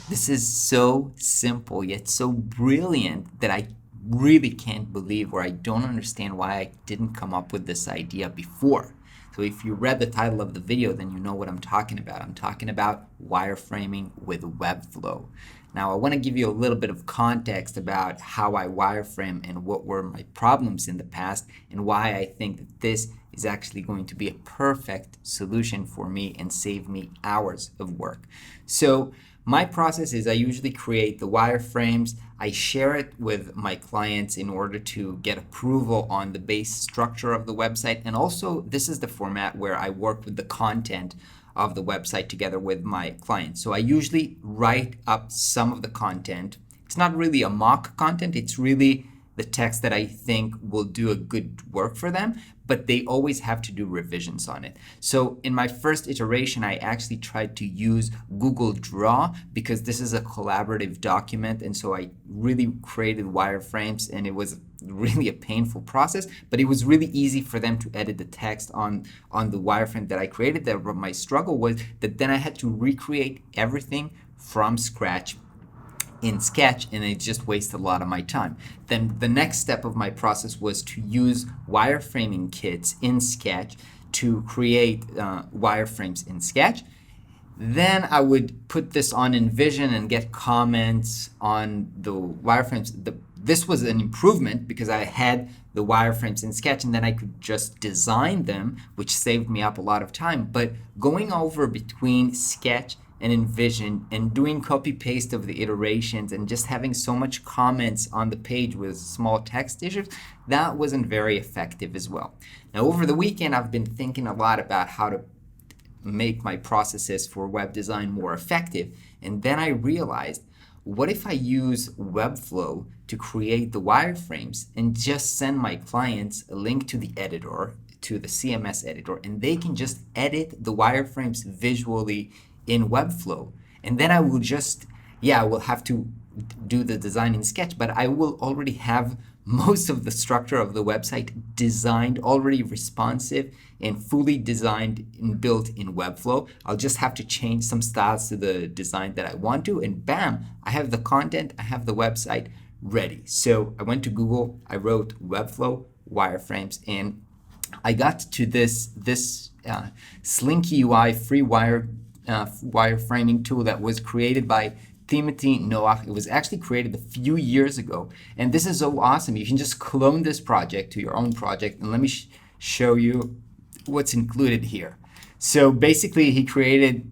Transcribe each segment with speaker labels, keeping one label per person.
Speaker 1: This is so simple yet so brilliant that I really can't believe, or I don't understand why I didn't come up with this idea before. So if you read the title of the video, then you know what I'm talking about. I'm talking about wireframing with Webflow. Now I want to give you a little bit of context about how I wireframe and what were my problems in the past and why I think that this is actually going to be a perfect solution for me and save me hours of work. So my process is I usually create the wireframes. I share it with my clients in order to get approval on the base structure of the website. And also, this is the format where I work with the content of the website together with my clients. So I usually write up some of the content. It's not really a mock content. It's really the text that I think will do a good work for them, but they always have to do revisions on it. So in my first iteration, I actually tried to use Google Draw because this is a collaborative document, and so I really created wireframes, and it was really a painful process, but it was really easy for them to edit the text on the wireframe that I created. That my struggle was that then I had to recreate everything from scratch in Sketch, and it just wasted a lot of my time. Then the next step of my process was to use wireframing kits in Sketch to create wireframes in Sketch. Then I would put this on InVision and get comments on the wireframes. This was an improvement because I had the wireframes in Sketch, and then I could just design them, which saved me up a lot of time. But going over between Sketch and InVision and doing copy paste of the iterations and just having so much comments on the page with small text issues, that wasn't very effective as well. Now over the weekend, I've been thinking a lot about how to make my processes for web design more effective, and then I realized, what if I use Webflow to create the wireframes and just send my clients a link to the editor, to the CMS editor, and they can just edit the wireframes visually in Webflow, and then I will just, I will have to do the design in Sketch, but I will already have most of the structure of the website designed, already responsive and fully designed and built in Webflow. I'll just have to change some styles to the design that I want to, and bam, I have the content, I have the website ready. So I went to Google, I wrote Webflow wireframes, and I got to this Slinky UI free wireframing tool that was created by Timothy Noah. It was actually created a few years ago, and this is so awesome. You can just clone this project to your own project, and let me show you what's included here. So basically, he created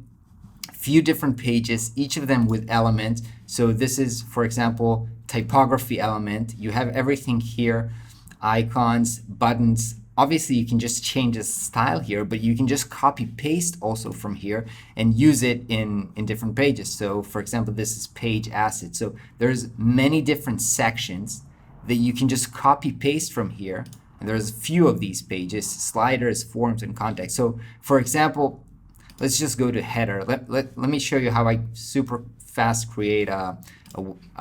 Speaker 1: a few different pages, each of them with elements. So this is, for example, typography element. You have everything here, icons, buttons. Obviously, you can just change the style here, but you can just copy paste also from here and use it in different pages. So for example, this is page asset. So there's many different sections that you can just copy paste from here. And there's a few of these pages, sliders, forms, and context. So for example, let's just go to header. Let me show you how I super fast create a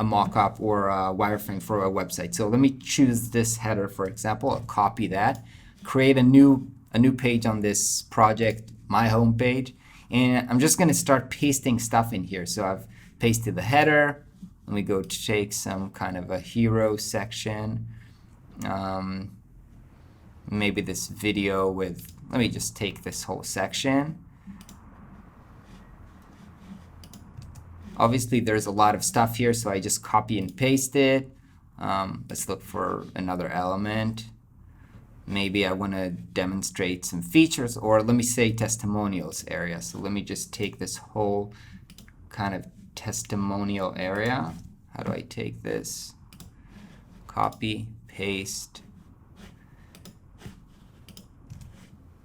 Speaker 1: mock-up or a wireframe for a website. So let me choose this header, for example. I'll copy that. Create a new page on this project, my home page, and I'm just going to start pasting stuff in here. So I've pasted the header. Let me go to take some kind of a hero section, maybe this video with, let me just take this whole section. Obviously there's a lot of stuff here, so I just copy and paste it. Let's look for another element. Maybe I want to demonstrate some features, or let me say testimonials area. So let me just take this whole kind of testimonial area. How do I take this? Copy, paste.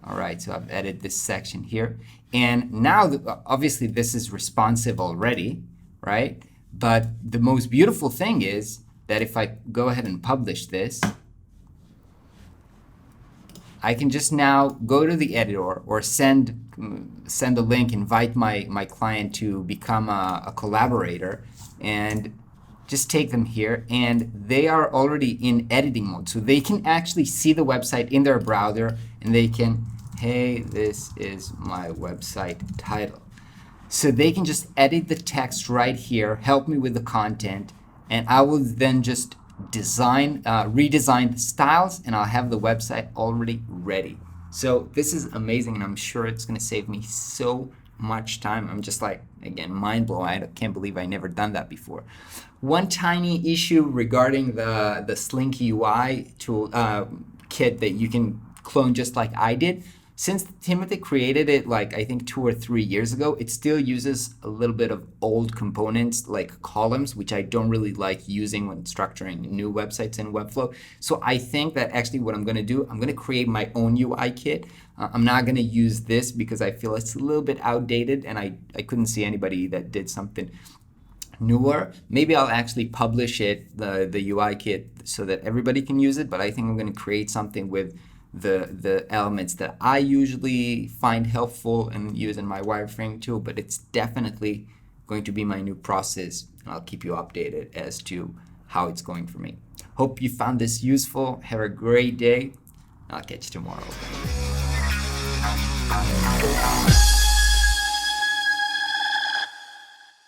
Speaker 1: All right, so I've edited this section here. And now, obviously, this is responsive already, right? But the most beautiful thing is that if I go ahead and publish this, I can just now go to the editor or send a link, invite my client to become a collaborator, and just take them here, and they are already in editing mode. So they can actually see the website in their browser, and they can, hey, this is my website title. So they can just edit the text right here, help me with the content, and I will then just redesign the styles, and I'll have the website already ready. So this is amazing, and I'm sure it's going to save me so much time. I'm just like, again, mind blown. I can't believe I never done that before. One tiny issue regarding the Slinky UI tool kit that you can clone just like I did. Since Timothy created it, like I think 2 or 3 years ago, it still uses a little bit of old components like columns, which I don't really like using when structuring new websites in Webflow. So I think that actually what I'm going to do, I'm going to create my own UI kit. I'm not going to use this because I feel it's a little bit outdated, and I couldn't see anybody that did something newer. Maybe I'll actually publish it, the UI kit, so that everybody can use it, but I think I'm going to create something with the elements that I usually find helpful and use in my wireframe tool, but it's definitely going to be my new process, and I'll keep you updated as to how it's going for me. Hope you found this useful. Have a great day. I'll catch you tomorrow.